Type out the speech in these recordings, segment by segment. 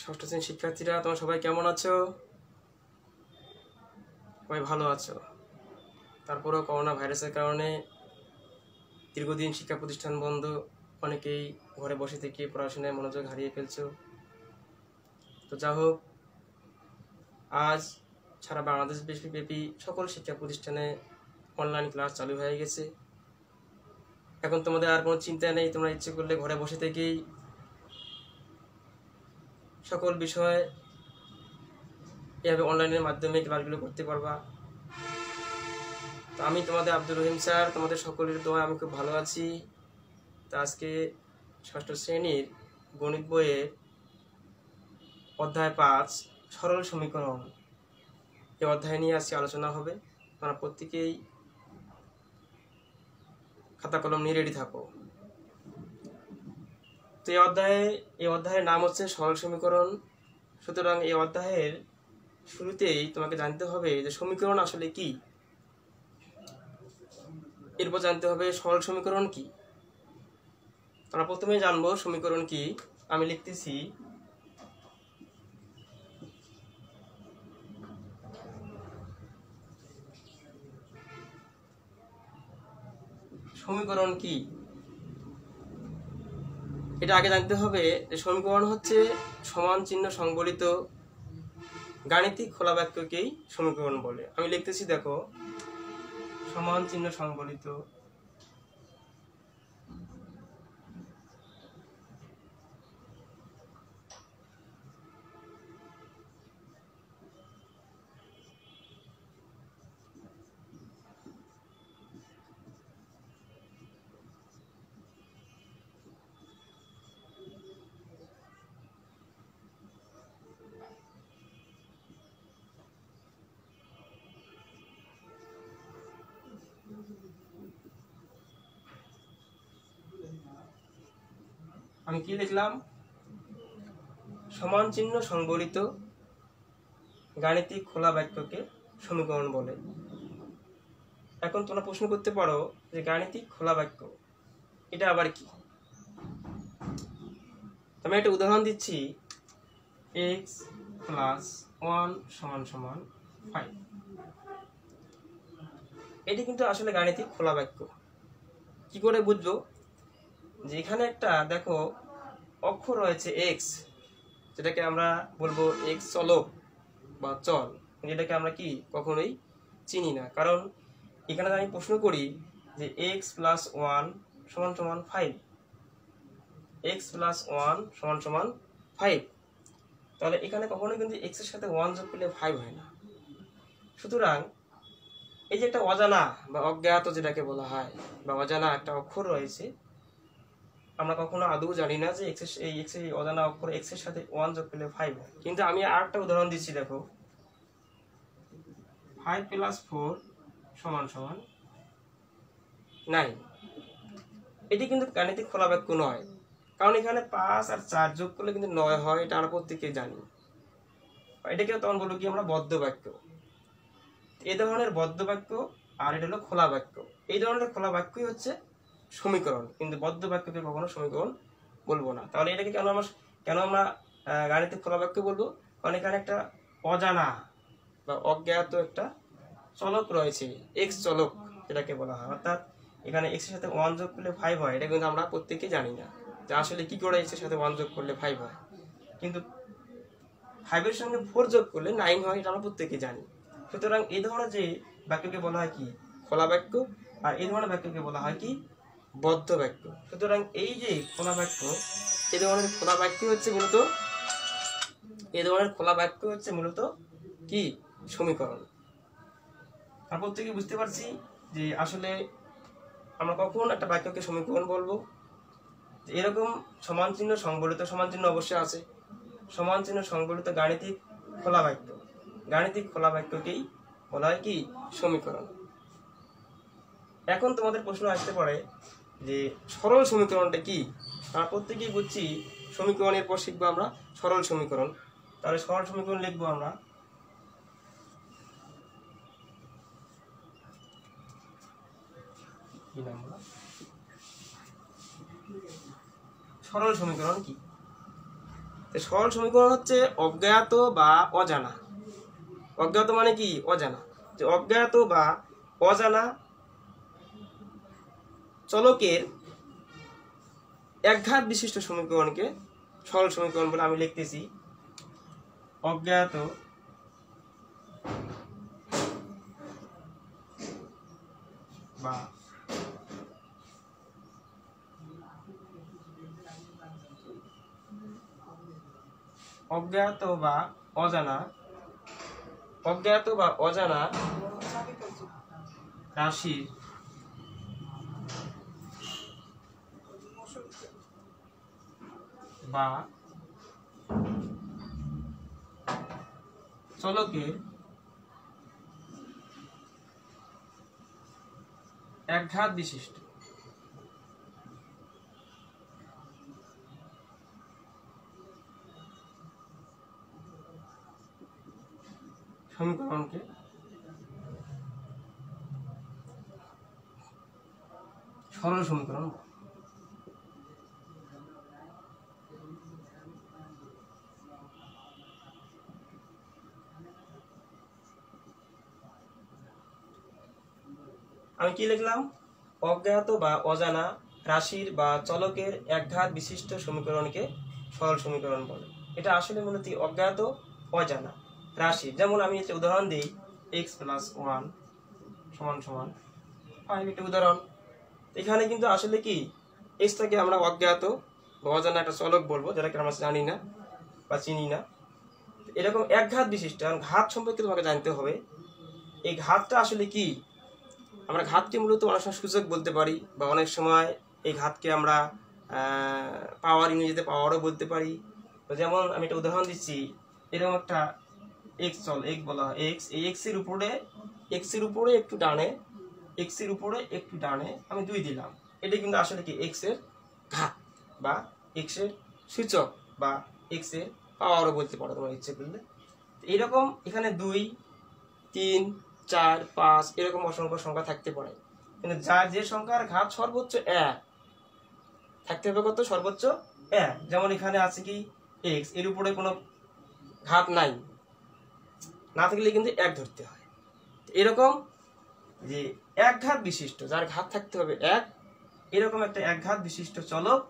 ষষ্ঠ শ্রেণীর শিক্ষার্থীরা তোমরা সবাই কেমন আছো? সবাই ভালো আছো? তারপরেও করোনা ভাইরাসের কারণে দীর্ঘদিন শিক্ষা প্রতিষ্ঠান বন্ধ, অনেকেই ঘরে বসে থেকে পড়াশোনায় মনোযোগ হারিয়ে ফেলছো। তো যা হোক, আজ সারা বাংলাদেশ ব্যাপী সকল শিক্ষা প্রতিষ্ঠানে অনলাইন ক্লাস চালু হয়ে গেছে। এখন তোমাদের আর কোনো চিন্তা নেই, তোমরা ইচ্ছে করলে ঘরে বসে থেকেই সকল বিষয় এভাবে অনলাইনের মাধ্যমে ক্লাসগুলো করতে পারবা। তো আমি তোমাদের আব্দুর রহিম স্যার, তোমাদের সকলের দোয়া আমি খুব ভালো আছি। তো আজকে ষষ্ঠ শ্রেণীর গণিত বইয়ের অধ্যায় 5 সরল সমীকরণ এই অধ্যায় নিয়ে আজকে আলোচনা হবে। তোমরা প্রত্যেকেই খাতা কলম নিয়ে রেডি থাকো। তো এই অধ্যায়ের নাম হচ্ছে সরল সমীকরণ। সুতরাং এই অধ্যায়ের শুরুতেই তোমাকে জানতে হবে যে সমীকরণ আসলে কি, এরপর জানতে হবে সরল সমীকরণ কি। আমরা প্রথমে জানবো সমীকরণ কি। আমি লিখতেছি সমীকরণ কি। এটা আগে জানতে হবে যে সমীকরণ হচ্ছে সমান চিহ্ন সংবলিত গাণিতিক খোলা বাক্যকেই সমীকরণ বলে। আমি লিখতেছি, দেখো, সমান চিহ্ন সংবলিত আমি কি লিখলাম? সমান চিহ্ন সংবলিত গাণিতিক খোলা বাক্যকে সমীকরণ বলে। এখন তোমরা প্রশ্ন করতে পারো যে গাণিতিক খোলা বাক্য এটা আবার কি। আমি একটা উদাহরণ দিচ্ছি, x + 1 = 5। এটি কিন্তু আসলে গাণিতিক খোলা বাক্য। কি করে বুঝবো? যে এখানে একটা দেখো অক্ষর রয়েছে x, যেটাকে আমরা বলবো x চলক বা চল, যেটাকে আমরা কি কখনোই চিনি না। কারণ এখানে আমি প্রশ্ন করি যে x + 1 = 5, x + 1 = 5, তাহলে এখানে কখনোই কিন্তু x এর সাথে 1 যোগ করলে 5 হয় না। সুতরাং এই যে একটা অজানা বা অজ্ঞাত যেটাকে বলা হয়, বা অজানা একটা অক্ষর রয়েছে, আমরা কখনো আদৌ জানি না যে এই অজানা অক্ষর x এর সাথে 1 যোগ করলে 5 হয়। কিন্তু আমি আরেকটা উদাহরণ দিচ্ছি, দেখো, 5 + 4 = 9। এটি কিন্তু গাণিতিক খোলা বাক্য নয়, কারণ এখানে 5 আর 4 যোগ করলে কিন্তু 9 হয়, এটা আমরা প্রত্যেকেই জানি। এটাকে তখন বলবো কি আমরা বদ্ধ বাক্য। এই ধরনের বদ্ধ বাক্য আর এটা হলো খোলা বাক্য। এই ধরনের খোলা বাক্যই হচ্ছে সমীকরণ, কিন্তু বদ্ধ বাক্যকে কখনো সমীকরণ বলবো না। তাহলে এটাকে কেন আমরা গাণিতিক খোলা বাক্য বলবো? কারণ এখানে একটা অজানা বা অজ্ঞাত একটা চলক রয়েছে, এক্স চলক যেটাকে বলা হয়। অর্থাৎ এখানে এক্স এর সাথে 1 যোগ করলে 5 হয়, এটা কিন্তু আমরা প্রত্যেকেই জানি না যে আসলে কি করে এক্স এর সাথে 1 যোগ করলে 5 হয়। কিন্তু 5 এর সঙ্গে 4 যোগ করলে 9 হয়, এটা আমরা প্রত্যেকেই জানি। সুতরাং এই ধরনের যে বাক্যকে বলা হয় কি খোলা বাক্য, আর এই ধরনের বাক্যকে বলা হয় কি বদ্ধ বাক্য। সুতরাং এই যে খোলা বাক্য, এই ধরনের খোলা বাক্য হচ্ছে মূলত কি সমীকরণ। আমরা প্রত্যেকে বুঝতে পারছি যে আসলে আমরা কখন একটা বাক্যকে সমীকরণ বলবো। এরকম সমান চিহ্ন সংবলিত, সমান চিহ্ন অবশ্যই আছে, সমান চিহ্ন সংবলিত গাণিতিক খোলা বাক্যকেই বলা হয় কি সমীকরণ। এখন তোমাদের প্রশ্ন আসতে পারে যে সরল সমীকরণটা কি। আমরা প্রত্যেকেই বুঝছি সমীকরণের পর শিখবো আমরা সরল সমীকরণ। তাহলে সরল সমীকরণ লিখবো আমরা সরল সমীকরণ কি। সরল সমীকরণ হচ্ছে অজ্ঞাত বা অজানা। অজ্ঞাত মানে কি? অজানা। যে অজ্ঞাত বা অজানা চলকের একঘাত বিশিষ্ট সমীকরণকে সরল সমীকরণ বলে আমি লিখতেছি। অজ্ঞাত বা অজানা রাশির বা চলকের একঘাত বিশিষ্ট সমীকরণকে সরল সমীকরণ। আমি কি লিখলাম? অজ্ঞাত বা অজানা রাশির বা চলকের একঘাত বিশিষ্ট সমীকরণকে সরল সমীকরণ বলে। এটা আসলে মূলত অজ্ঞাত অজানা রাশি। যেমন আমি একটা উদাহরণ দিই, x + 1 = 5। একটা উদাহরণ। এখানে কিন্তু আসলে কি x টাকে আমরা অজ্ঞাত বা অজানা একটা চলক বলবো, যেটাকে আমরা জানি না বা চিনি না। এরকম একঘাত বিশিষ্ট ঘাত সম্পর্কে তোমাকে জানতে হবে। এই ঘাতটা আসলে কি? আমরা ঘাতকে মূলত অনেক সময় সূচক বলতে পারি, বা অনেক সময় এই ঘাতকে আমরা পাওয়ার, ইংরেজিতে পাওয়ারও বলতে পারি। তো যেমন আমি একটা উদাহরণ দিচ্ছি, এরকম একটা x বলা হয় x। এই x এর উপরে একটু ডানে আমি 2 দিলাম। এটা কিন্তু আসলে কি x এর ঘাত বা x এর সূচক বা x এর পাওয়ারও বলতে পারো তোমার ইচ্ছে করলে। এইরকম এখানে 2, 3, 4, 5 এরকম অসংখ্য সংখ্যা থাকতে পারে, কিন্তু যার যে সংখ্যার ঘাত সর্বোচ্চ 1 থাকতে হবে। কত? সর্বোচ্চ 1। যেমন এখানে আছে কি x, এর উপরে কোনো ঘাত নাই, না থাকলে কিন্তু 1 ধরতে হয়। এরকম যে একঘাত বিশিষ্ট, যার ঘাত থাকতে হবে 1, এরকম একটা একঘাত বিশিষ্ট চলক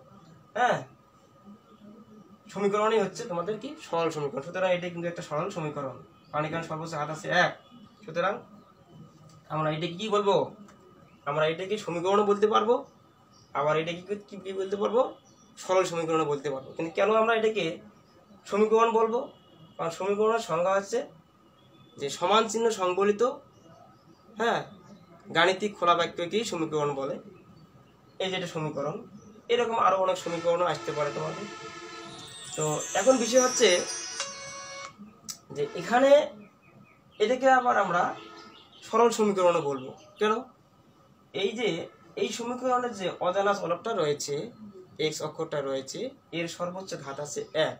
সমীকরণই হচ্ছে তোমাদের কি সরল সমীকরণ। সুতরাং এটা কিন্তু একটা সরল সমীকরণ, কারণ এখানে সর্বোচ্চ ঘাত আছে 1। সুতরাং আমরা এটাকে কি বলবো? আমরা এটাকে সমীকরণও বলতে পারবো, আবার এটাকে কি বলতে পারবো? সরল সমীকরণও বলতে পারবো। কিন্তু কেন আমরা এটাকে সমীকরণ বলবো? কারণ সমীকরণের সংজ্ঞা হচ্ছে যে সমান চিহ্ন সংবলিত গাণিতিক খোলা বাক্যকেই সমীকরণ বলে। এই যেটা সমীকরণ, এরকম আরো অনেক সমীকরণও আসতে পারে তোমাদের। তো এখন বিষয় হচ্ছে যে এখানে এটাকে আবার আমরা সরল সমীকরণও বলবো। কেন? এই যে এই সমীকরণের যে অজানা চলকটা রয়েছে, x অক্ষরটা রয়েছে, এর সর্বোচ্চ ঘাত আছে 1।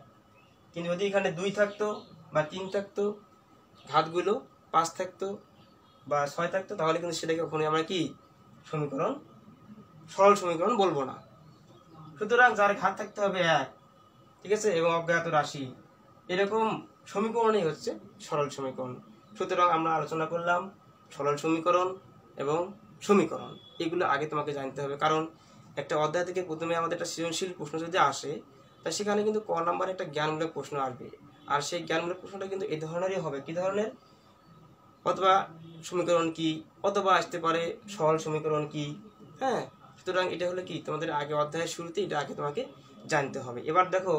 কিন্তু যদি এখানে 2 থাকতো বা 3 থাকতো, ঘাতগুলো 5 থাকতো বা 6 থাকতো, তাহলে কিন্তু সেটাকে কখনোই আমরা কি সমীকরণ, সরল সমীকরণ বলবো না। সুতরাং যার ঘাত থাকতে হবে 1, ঠিক আছে, এবং অজ্ঞাত রাশি, এরকম সমীকরণই হচ্ছে সরল সমীকরণ। সুতরাং আমরা আলোচনা করলাম সরল সমীকরণ এবং সমীকরণ। এগুলো আগে তোমাকে জানতে হবে, কারণ একটা অধ্যায় থেকে প্রথমে আমাদের একটা সৃজনশীল প্রশ্ন যদি আসে, তা সেখানে কিন্তু ক নাম্বারে একটা জ্ঞানমূলক প্রশ্ন আসবে। আর সেই জ্ঞানমূলক প্রশ্নটা কিন্তু এই ধরনেরই হবে। কি ধরনের? অথবা সমীকরণ কি, অথবা আসতে পারে সরল সমীকরণ কি। সুতরাং এটা হলো কি তোমাদের আগে অধ্যায়ের শুরুতে এটা আগে তোমাকে জানতে হবে। এবার দেখো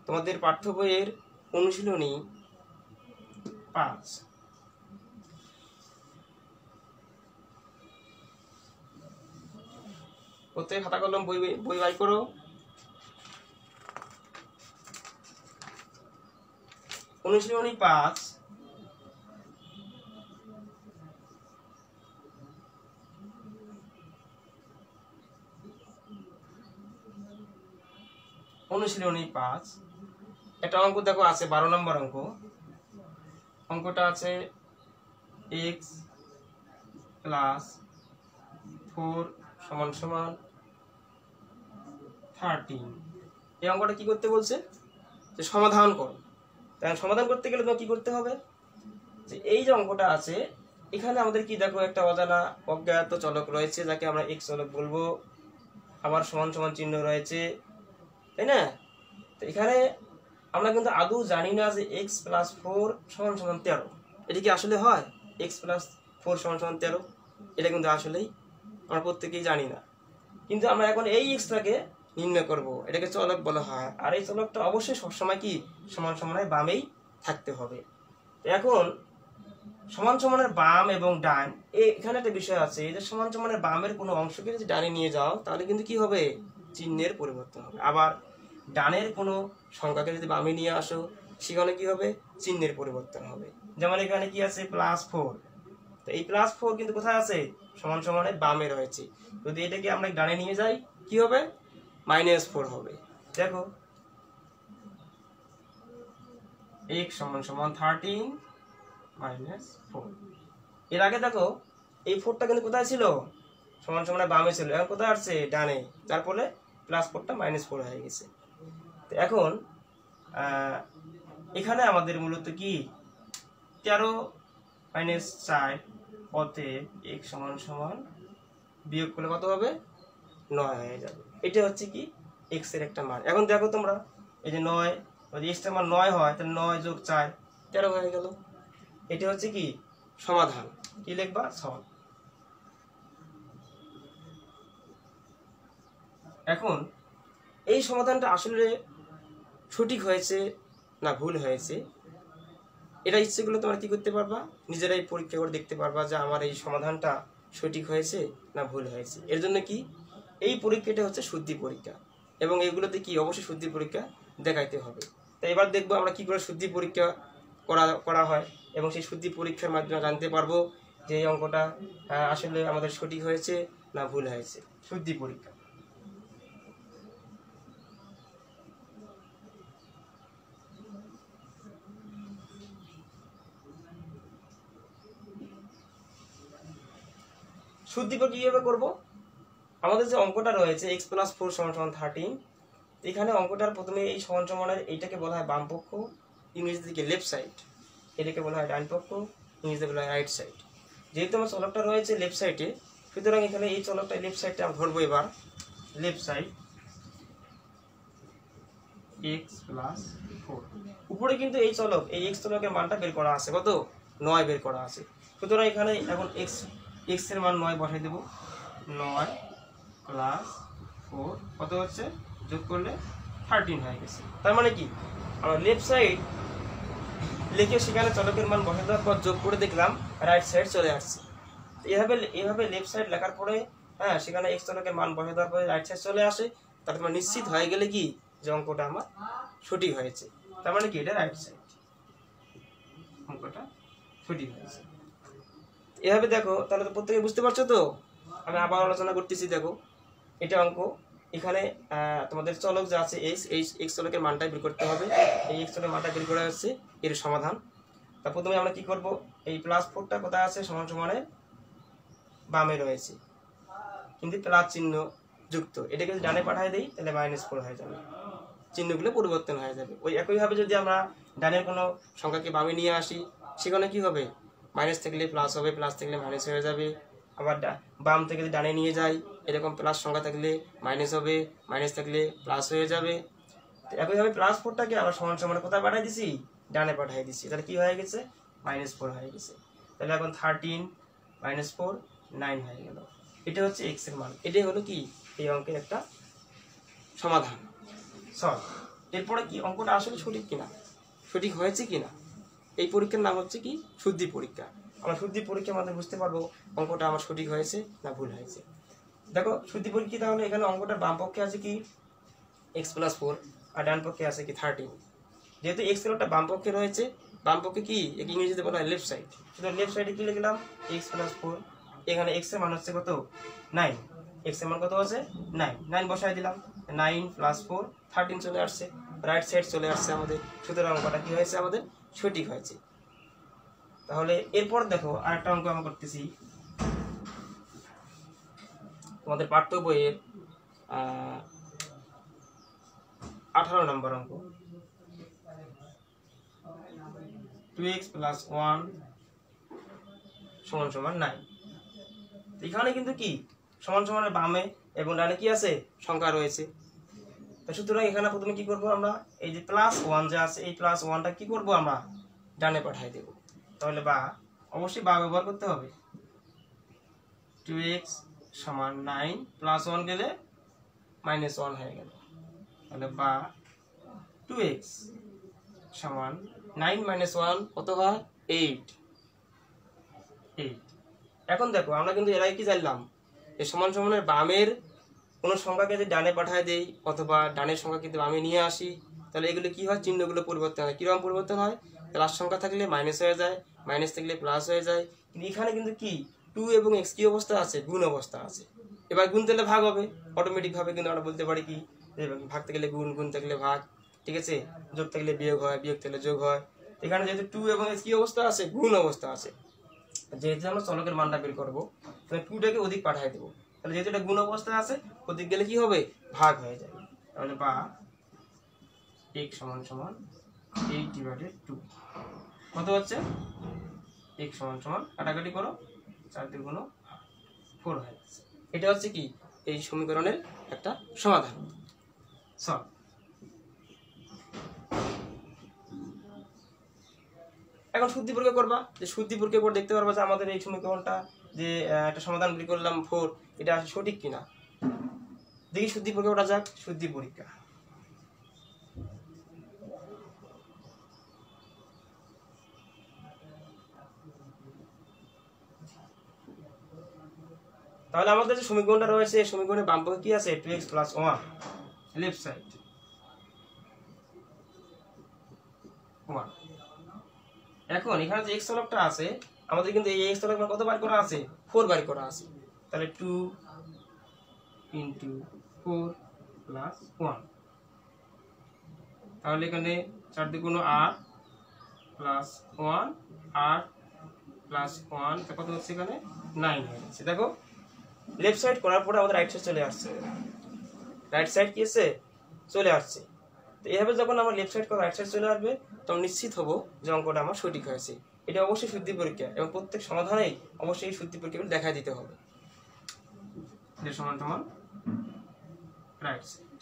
তোমাদের পাঠ্য বইয়ের অনুশীলনী 5। প্রত্যেক খাতা কলম বই বাই করো। অনুশীলনী 5, একটা অঙ্ক দেখো আছে 12 নম্বর অঙ্ক। অঙ্কটা আছে x + 4 = 13। এই অঙ্কটা কি করতে বলছে? যে সমাধান করো। তাই সমাধান করতে গেলে তো কি করতে হবে, যে এই যে অঙ্কটা আছে এখানে আমাদের কি দেখো একটা অজানা অজ্ঞাত চলক রয়েছে যাকে আমরা এক্স চলক বলবো, আবার সমান সমান চিহ্ন রয়েছে, তাই না? তো এখানে আমরা কিন্তু আদৌ জানি না যে x প্লাস 4 সমান সমান 13। এটা কি আসলে হয় x প্লাস 4 সমান সমান 13? এটা কিন্তু আসলেই আমরা প্রত্যেকেই জানি না। কিন্তু আমরা এখন এই এক্সটাকে নির্ণয় করব, এটাকে চলক বলা হয়। আর এই চলকটা অবশ্যই সবসময় কি সমান সমানের বামেই থাকতে হবে। এখন সমান সমানের বাম এবং ডান এখানে একটা বিষয় আছে, এই যে সমান সমানের বামের কোনো অংশকে যদি ডানে নিয়ে যাও তাহলে কিন্তু কি হবে, চিহ্নের পরিবর্তন হবে। আবার ডানের কোনো সংখ্যাকে যদি বামে নিয়ে আসো সেখানে কি হবে, চিহ্নের পরিবর্তন হবে। যেমন এখানে কি আছে +4, তো এই +4 কিন্তু কোথায় আছে, সমান সমানের বামে রয়েছে। যদি এটাকে আমরা ডানে নিয়ে যাই কি হবে, -4 হবে। দেখো x সমান সমান 13 -4। এর আগে দেখো এই 4টা কিন্তু কোথায় ছিল, সমান সমানের বামে ছিল, এখন কোথায় আসছে, ডানে, যার ফলে +4টা -4 হয়ে গেছে। তো এখন এখানে আমাদের মূলত কি 13 - 4, অতএব x সমান সমান বিয়োগ করলে কত হবে, 9 হয়ে যাবে। এটা হচ্ছে কি x এর একটা মান। এখন দেখো তোমরা এই যে 9, যদি x এর মান 9 হয় তাহলে 9 + 4 13 হয়ে গেল। এটা হচ্ছে কি সমাধান। কি লিখবা, সলভ। এখন এই সমাধানটা আসলে সঠিক হয়েছে না ভুল হয়েছে, এটা ইচ্ছে করলে তোমরা কি করতে পারবা, নিজেরাই পরীক্ষা করে দেখতে পারবা যে আমার এই সমাধানটা সঠিক হয়েছে না ভুল হয়েছে। এর জন্য কি এই পরীক্ষাটা হচ্ছে শুদ্ধি পরীক্ষা, এবং এগুলোতে কি অবশ্যই শুদ্ধি পরীক্ষা দেখাইতে হবে। তো এবার দেখবো আমরা কি করে শুদ্ধি পরীক্ষা করা হয়, এবং সেই শুদ্ধি পরীক্ষার মাধ্যমে জানতে পারবো যে এই অঙ্কটা আসলে আমাদের সঠিক হয়েছে না ভুল হয়েছে। শুদ্ধি পরীক্ষা। শুদ্ধি পরীক্ষা কিভাবে করবো, আমাদের যে অঙ্কটা রয়েছে x + 4 = 13, এখানে অঙ্কটার প্রথমে এই সমান সমানের এইটাকে বলা হয় বাম পক্ষ, ইংরেজি থেকে লেফট সাইড, এটাকে বলা হয় ডান পক্ষ, ইংরেজিতে বলা হয় রাইট সাইড। যেহেতু আমার চলকটা রয়েছে লেফট সাইডে, সুতরাং এখানে এই চলকটা লেফট সাইডটা আমরা ধরবো। এবার লেফট সাইড x + 4, উপরে কিন্তু এই চলক, এই x চলকের মানটা বের করা আছে, কত, 9 বের করা আছে। সুতরাং এখানে এখন x এর মান 9 বসাই দেব। 9 + 4 কত হচ্ছে, যোগ করলে 13 হয়ে গেছে। তার মানে কি আমরা লেফট সাইড লিখে সেখানে চলকের মান বসাই দেওয়ার পর যোগ করে দেখলাম রাইট সাইড চলে আসছে। এইভাবে লেফট সাইড লেখার পরে সেখানে x চলকের মান বসাই দেওয়ার পরে রাইট সাইড চলে আসে, তার মানে নিশ্চিত হয়ে গেলে কি যে অঙ্কটা আমার সঠিক হয়েছে। তার মানে কি এটা রাইট সাইড, অঙ্কটা সঠিক হয়েছে। এভাবে দেখো, তাহলে তো প্রত্যেকে বুঝতে পারছো তো। আমি আবার আলোচনা করতেছি। দেখো এটা অঙ্ক, এখানে তোমাদের চলক যা আছে এই চলকের মানটাই বের করতে হবে। এই x চলকের মানটা বের করা হচ্ছে এর সমাধান। তা প্রথমে আমরা কি করব, এই +4টা কোথায় আছে, সমান সমানে বামে রয়েছে কিন্তু প্লাস চিহ্ন যুক্ত, এটাকে যদি ডানে পাঠিয়ে দেই তাহলে -4 হয়ে যাবে, চিহ্নগুলো পরিবর্তন হয়ে যাবে। ওই একইভাবে যদি আমরা ডানের কোনো সংখ্যাকে বামে নিয়ে আসি সেখানে কি হবে, মাইনাস থাকলে প্লাস হবে, প্লাস থাকলে মাইনাস হয়ে যাবে। আবার বাম থেকে যদি ডানে নিয়ে যাই এরকম প্লাস সংখ্যা থাকলে মাইনাস হবে, মাইনাস থাকলে প্লাস হয়ে যাবে। একইভাবে +4টাকে আবার সমান সমানে কোথায় পাঠিয়ে দিছি, ডানে পাঠিয়ে দিছি, তাহলে কি হয়ে গেছে, -4 হয়ে গেছে। তাহলে এখন 13 - 4 9 হয়ে গেল। এটা হচ্ছে x এর মান। এটাই হলো কি এই অঙ্কের একটা সমাধান, সলভ। এরপরে কি অঙ্কটা আসলে সঠিক কিনা, সঠিক হয়েছে কিনা, এই পরীক্ষার নাম হচ্ছে কি শুদ্ধি পরীক্ষা। আমরা শুদ্ধি পরীক্ষার মাধ্যমে বুঝতে পারবো অঙ্কটা আমার সঠিক হয়েছে না ভুল হয়েছে। দেখো শুদ্ধি পরীক্ষা, তাহলে এখানে অঙ্কটার বাম পক্ষে আছে কি x + 4 আর ডান পক্ষে আছে কি 13। যেহেতু x এর বাম পক্ষে রয়েছে, বাম পক্ষে কি ইংরেজিতে বলা হয় লেফট সাইড, সুতরাং লেফট সাইডে কি লিখলাম, x + 4। এখানে x এর মান হচ্ছে কত, 9, x এর মান কত আছে 9, 9 বসাই দিলাম, 9 + 4 13 চলে আসছে, রাইট সাইড চলে আসছে আমাদের। সুতরাং অঙ্কটা কি হয়েছে, আমাদের সঠিক হয়েছে। তাহলে এরপর দেখো আরেকটা অঙ্ক আমরা করতেছি, তোমাদের পাঠ্য বইয়ের 18 নম্বর অঙ্ক। 2x প্লাস 1 সমান সমান 9। এখানে কিন্তু কি সমান সমানের বামে এবং ডানে কি আছে সংখ্যা রয়েছে। তো সুতরাং এখানে প্রথমে কি করব আমরা, এই যে প্লাস 1 যে আছে এই প্লাস 1টা কি করব আমরা ডানে পাঠিয়ে দেব। তাহলে বা অবশ্যই বা ব্যবহার করতে হবে। 2x সমান 9 প্লাস 1 গেলে মাইনাস 1 হয়ে গেল। তাহলে বা 2x সমান 9 মাইনাস 1 কত হয় 8। এখন দেখো আমরা কিন্তু এর আগে কি জানলাম, এই সমান সমানের বামের কোনো সংখ্যাকে যদি ডানে পাঠায় দেই অথবা ডানের সংখ্যা কিন্তু বামে নিয়ে আসি, তাহলে এগুলো কি হয়, চিহ্নগুলো পরিবর্তন হয়। কিরকম পরিবর্তন হয়, প্লাস সংখ্যা থাকলে মাইনাস হয়ে যায়, মাইনাস থাকলে প্লাস হয়ে যায়। কিন্তু এখানে কিন্তু কি 2 এবং x কি অবস্থা আছে, গুণ অবস্থা আছে। এবার গুণ থাকলে ভাগ হবে অটোমেটিক ভাবে, কিন্তু আমরা বলতে পারি কি ভাগ থাকলে গুণ, গুণ থাকলে ভাগ, ঠিক আছে, যোগ থাকলে বিয়োগ হয়, বিয়োগ থাকলে যোগ হয়। এখানে যেহেতু 2 এবং x কি অবস্থা আছে, গুণ অবস্থা আছে, যেহেতু আমরা চলকের মানটা বের করবো তাহলে 2টাকে ওদিক পাঠিয়ে দেবো। তাহলে যেহেতু এটা গুণ অবস্থায় আছে ওদিক গেলে কি হবে, ভাগ হয়ে যাবে। তাহলে বা x সমান সমান 8/2 কত হচ্ছে, x সমান সমান কাটাকাটি করো 4 × 4 হয়ে যাচ্ছে। এটা হচ্ছে কি এই সমীকরণের একটা সমাধান। সলভ। এখন শুদ্ধি পরীক্ষা করবা, যে শুদ্ধি পরীক্ষা করে দেখতে পারবা যে আমাদের এই সমীকরণটা যে একটা সমাধান বের করলাম 4, এটা সঠিক কিনা। দেখি শুদ্ধি পরীক্ষা করা যাক। শুদ্ধি পরীক্ষা, তাহলে আমাদের যে সমীকরণটা রয়েছে এই সমীকরণের বাম পক্ষে কি আছে, 2x প্লাস 1 লেফট সাইড 1। এখন এখানে যে x চলকটা আছে আমাদের কিন্তু এই x চলক কত বার করা আছে, 4 বার করা আছে। তাহলে 2 × 4 প্লাস 1, তাহলে এখানে 4 × 8 প্লাস 1 8 প্লাস 1 কত হচ্ছে, এখানে 9 হয়ে গেছে। দেখো লেফট সাইড করার পরে আমাদের রাইট সাইড চলে আসছে, রাইট সাইড কি আছে চলে আসছে। তো এইভাবে যখন আমরা লেফট সাইড করে রাইট সাইড চলে আসবে তখন নিশ্চিত হবো যে অঙ্কটা আমার সঠিক হয়েছে। এটা অবশ্যই শুদ্ধি পরীক্ষা এবং প্রত্যেক সমাধানেই অবশ্যই এই শুদ্ধি পরীক্ষাগুলো দেখা দিতে হবে। এটা সমান সমান রাইট সাইড।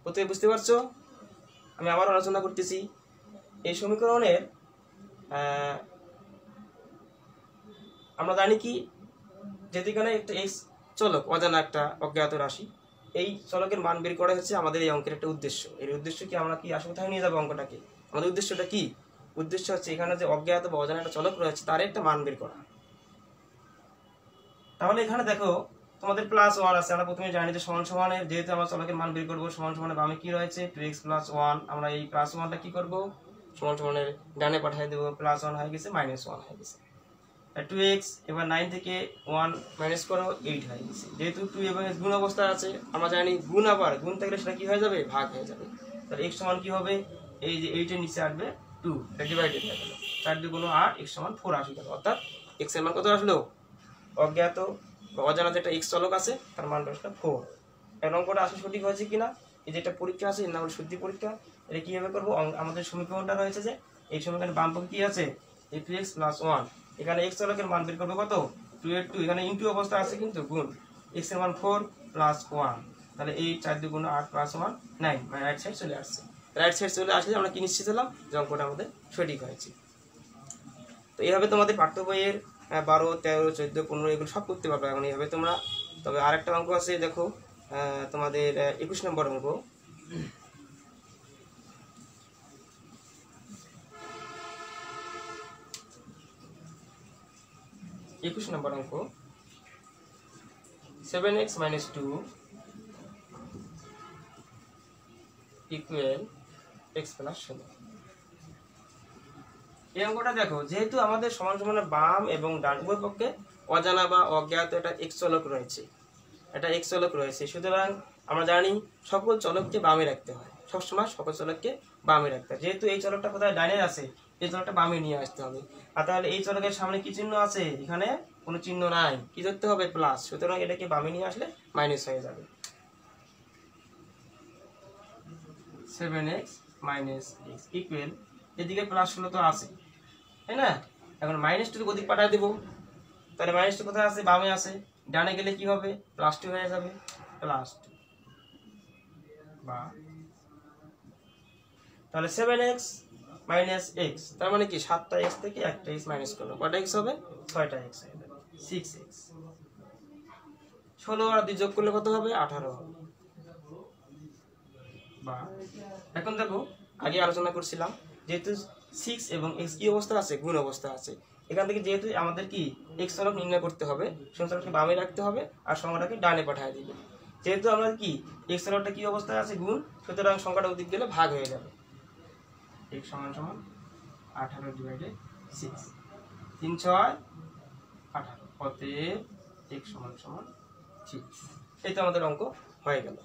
প্রত্যেকে বুঝতে পারছো? আমি আবার আলোচনা করতেছি। এই সমীকরণের আমরা জানি কি, যেহেতু এখানে একটা x চলক অজানা একটা অজ্ঞাত রাশি, এই চলকের মান বের করা হচ্ছে আমাদের এই অঙ্কের একটা উদ্দেশ্য। এর উদ্দেশ্য কি, আমরা কি আসলে কোথায় নিয়ে যাবো অঙ্কটাকে, আমাদের উদ্দেশ্যটা কি, উদ্দেশ্য হচ্ছে এখানে যে অজ্ঞাত বা অজানা একটা চলক রয়েছে তার একটা মান বের করা। তাহলে এখানে দেখো তোমাদের প্লাস 1 আছে, আমরা প্রথমে জানি যে সমান সমানের যেহেতু আমরা চলকের মান বের করবো, সমান সমানের বামে কি রয়েছে 2x প্লাস 1, আমরা এই প্লাস 1টা কি করব সমান সমানের ডানে পাঠিয়ে দেবো, প্লাস 1 হয়ে গেছে মাইনাস 1 হয়ে গেছে। 2x এবার 9 থেকে 1 মাইনাস করো 8 হয়ে গেছে। যেহেতু 2 এবং x গুণ অবস্থায় আছে আমরা জানি গুণ, আবার গুণ থাকলে সেটা কি হয়ে যাবে, ভাগ হয়ে যাবে। তাহলে x সমান কি হবে, এই যে 8 এর নিচে আসবে 2, এটা ডিভাইডেড হয়ে গেল, 4 × 2 = 8, x সমান 4 আসে গেল। অর্থাৎ x এর মান কত আসলো, অজ্ঞাত বা অজানা যে একটা x চলক আছে তার মানটা আসলে 4। এই অঙ্কটা আসলে সঠিক হয়েছে কিনা, এই যে একটা পরীক্ষা আছে এর নাম হলো শুদ্ধি পরীক্ষা। এটা কিভাবে করব, আমাদের সমীকরণটা রয়েছে যে এই সমীকরণের বাম পক্ষে কি আছে, 2x প্লাস 1, এখানে x চলকের মান বের করবে কত, 2 এর 2, এখানে ইনটু অবস্থা আছে কিন্তু গুণ, x এর মান 4 প্লাস 1, তাহলে এই 4 × 2 = 8 প্লাস 1 9, মানে রাইট সাইড চলে আসছে। রাইট সাইড চলে আসলে আমরা কি নিশ্চিত হলাম যে অঙ্কটা আমাদের সঠিক হয়েছে। তো এইভাবে তোমাদের পাঠ্য বইয়ের 12, 13, 14, 15 এগুলো সব করতে পারবে এখন এইভাবে তোমরা। তবে আরেকটা অঙ্ক আছে দেখো, তোমাদের 21 নম্বর অঙ্ক। 21 নম্বর অঙ্ক, 7x - 2 = x + 16। এই অঙ্কটা দেখো, যেহেতু আমাদের সমান সমানের বাম এবং ডান উভয় পক্ষে অজানা বা অজ্ঞাত একটা x চলক রয়েছে, এটা x চলক রয়েছে, সুতরাং আমরা জানি সকল চলককে বামে রাখতে হয়, সবসময় সকল চলককে বামে রাখতে হয়। যেহেতু এই চলকটা কোথায় ডানে আছে, এই চলকটা বামে নিয়ে আসতে হবে। আর তাহলে এই চলকের সামনে কি চিহ্ন আছে, এখানে কোনো চিহ্ন নাই, কি ধরতে হবে, প্লাস, সুতরাং এটাকে বামে নিয়ে আসলে মাইনাস হয়ে যাবে। 7x - x = এদিকে প্লাস 16 তো আছে, তাই না? এখন -2 ওদিক পাঠিয়ে দেবো, তাহলে -2 কোথায় আছে? বামে আছে। ডানে গেলে কি হবে? +2 হয়ে যাবে, +2 বা তাহলে 7x - x, তার মানে কি 7টা x থেকে একটা x মাইনাস করবো, কয়টা x হবে? 6টা x হয়ে যাবে, 6x। 16 আর 2 যোগ করলে কত হবে? 18 হবে। বা এখন দেখো, আগে আলোচনা করছিলাম যেহেতু 6 এবং x কি অবস্থা আছে? গুণ অবস্থা আছে। এখান থেকে যেহেতু আমাদের কি x চলক নির্ণয় করতে হবে, সংখ্যাটাকে বামে রাখতে হবে আর সংখ্যাটাকে ডানে পাঠিয়ে দিবে। যেহেতু আমরা কি x চলকটা কি অবস্থায় আছে? গুণ, সুতরাং সংখ্যাটা ওদিক গেলে ভাগ হয়ে যাবে। x = 18/6, 3 × 6 = 18, অতএব x = 6। এই তো আমাদের অঙ্ক হয়ে গেল।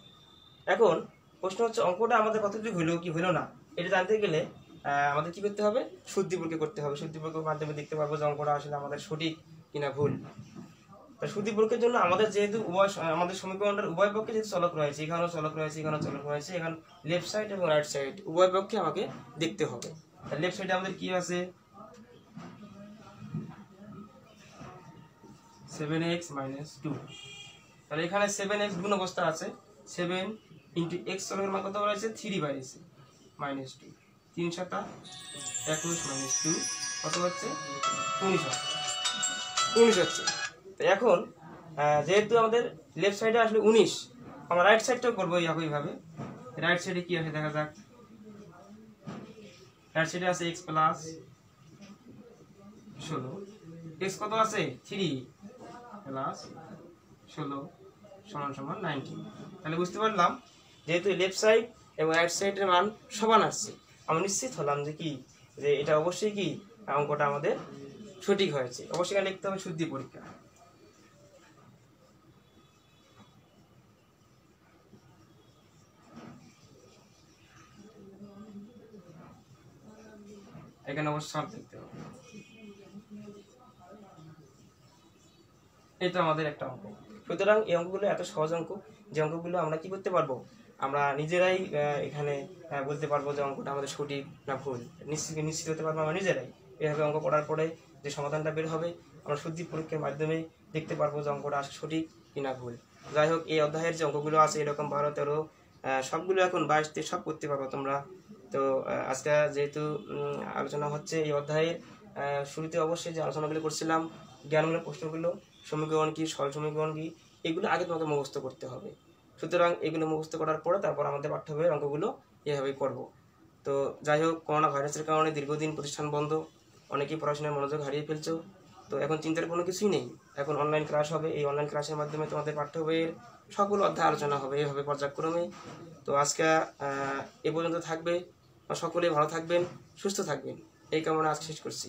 এখন প্রশ্ন হচ্ছে অঙ্কটা আমাদের কতটুকু হইলো কি হইলো না, এটা জানতে গেলে আমাদের কি করতে হবে? শুদ্ধি পরীক্ষা করতে হবে। শুদ্ধি পরীক্ষার মাধ্যমে দেখতে পারবো যে অঙ্কটা আসলে আমাদের সঠিক কিনা ভুল। তো শুদ্ধি পরীক্ষার জন্য আমাদের যেহেতু আমাদের সমীকরণটার উভয় পক্ষে যেহেতু চলক রয়েছে, এখানেও চলক রয়েছে, এখানেও চলক রয়েছে, এখন লেফট সাইড এবং রাইট সাইড উভয় পক্ষে আমাকে দেখতে হবে। লেফট সাইডে আমাদের কি আছে? 7x - 2। তাহলে এখানে 7x গুণ অবস্থা আছে, 7 × x চলকের মান কত রয়েছে? 3 বাইরেছে, -2, 3 × 7 = 21 - 2 কত হচ্ছে? 19 হচ্ছে। তো এখন যেহেতু আমাদের লেফট সাইডে আসলে 19, আমরা রাইট সাইডটাও করবো একইভাবে। রাইট সাইডে কি আছে দেখা যাক। রাইট সাইডে আছে x + 16, x কত আছে? 3 + 16 = 19। তাহলে বুঝতে পারলাম যেহেতু লেফট সাইড এবং রাইট সাইডের মান সমান আসছে, আমরা নিশ্চিত হলাম যে কি যে এটা অবশ্যই কি অঙ্কটা আমাদের সঠিক হয়েছে। অবশ্যই লিখতে হবে শুদ্ধি পরীক্ষা। এখানে অবশ্যই সব লিখতে হবে। এটা আমাদের একটা অঙ্ক। সুতরাং এই অঙ্কগুলো এত সহজ অঙ্ক যে অঙ্কগুলো আমরা কি করতে পারবো? আমরা নিজেরাই এখানে বলতে পারবো যে অঙ্কটা আমাদের সঠিক না ভুল, নিশ্চিত হতে পারবো আমরা নিজেরাই। এভাবে অঙ্ক করার পরে যে সমাধানটা বের হবে, আমরা শুদ্ধি পরীক্ষার মাধ্যমে দেখতে পারবো যে অঙ্কটা আসলে সঠিক কিনা ভুল। যাই হোক, এই অধ্যায়ের যে অঙ্কগুলো আছে এরকম 12, 13 সবগুলো এখন 22 থেকে সব করতে পারবো তোমরা। তো আজকে যেহেতু আলোচনা হচ্ছে এই অধ্যায়ের শুরুতে অবশ্যই যে আলোচনাগুলো করছিলাম, জ্ঞানমূলক প্রশ্নগুলো, সমীকরণ কি, সরল সমীকরণ কি, এগুলো আগে তোমাকে মুখস্থ করতে হবে। সুতরাং এগুলো মুখস্থ করার পরে তারপর আমাদের পাঠ্য বইয়ের অঙ্কগুলো এভাবেই করব। তো যাই হোক, করোনা ভাইরাসের কারণে দীর্ঘদিন প্রতিষ্ঠান বন্ধ, অনেকেই পড়াশোনায় মনোযোগ হারিয়ে ফেলছো। তো এখন চিন্তার কোনো কিছুই নেই, এখন অনলাইন ক্লাস হবে। এই অনলাইন ক্লাসের মাধ্যমে তোমাদের পাঠ্য বইয়ের সকল অধ্যায় আলোচনা হবে এভাবে পর্যায়ক্রমে। তো আজকে এ পর্যন্ত থাকবে। সকলেই ভালো থাকবেন, সুস্থ থাকবেন, এই কামনা আজ শেষ করছি।